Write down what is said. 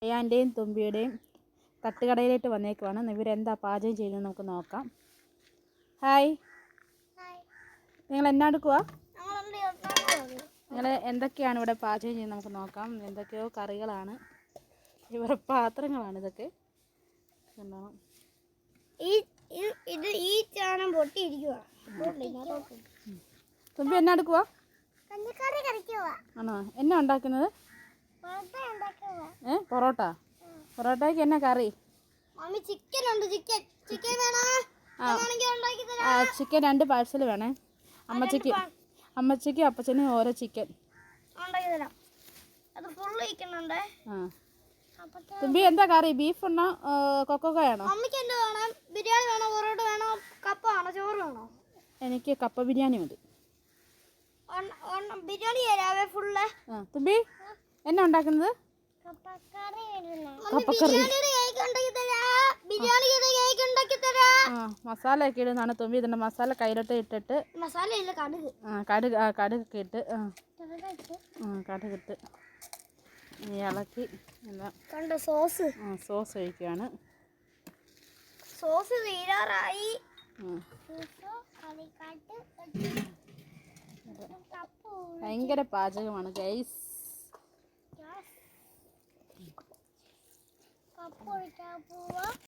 അയ്യാൻ്റെയും തുമ്പിയുടെയും തട്ടുകടയിലേക്ക് വന്നേക്കുവാണ്. ഇവരെന്താ പാചകം ചെയ്യുന്നത് നമുക്ക് നോക്കാം. ഹായ്, നിങ്ങൾ എന്നാ എടുക്കുവാ? നിങ്ങൾ എന്തൊക്കെയാണ് ഇവിടെ പാചകം ചെയ്യുന്നത് നമുക്ക് നോക്കാം. എന്തൊക്കെയോ കറികളാണ്, ഇവരുടെ പാത്രങ്ങളാണ് ഇതൊക്കെ. തുമ്പി എന്നാ എടുക്കുവാ? ആണോ? എന്നാ ഉണ്ടാക്കുന്നത്? പൊറോട്ട. പൊറോട്ടയ്ക്ക് എന്നാ കറി? ചിക്കൻ 2 പാഴ്സൽ വേണേ. അമ്മച്ചിക്കും അപ്പച്ചനും ഓരോ ചിക്കൻ. തുമ്പി എന്താ കറി? ബീഫ് ഉണ്ടോ കൊക്കോയാണോ? എനിക്ക് കപ്പ ബിരിയാണി മതി. തുമ്പി എന്നാ ഉണ്ടാക്കുന്നത്? കപ്പക്കറി. മസാല ഒക്കെ ഇടുന്നതാണ് തുമ്പി. ഇതിന്റെ മസാല കയ്യിലോട്ട് ഇട്ടിട്ട് കടുകൊക്കെ ഇട്ട് കടുകിട്ട് ഇളക്കി സോസ് ഒഴിക്കുകയാണ്. സോസ് തീരാറായി. ഭയങ്കര പാചകമാണ് ഗൈസ്.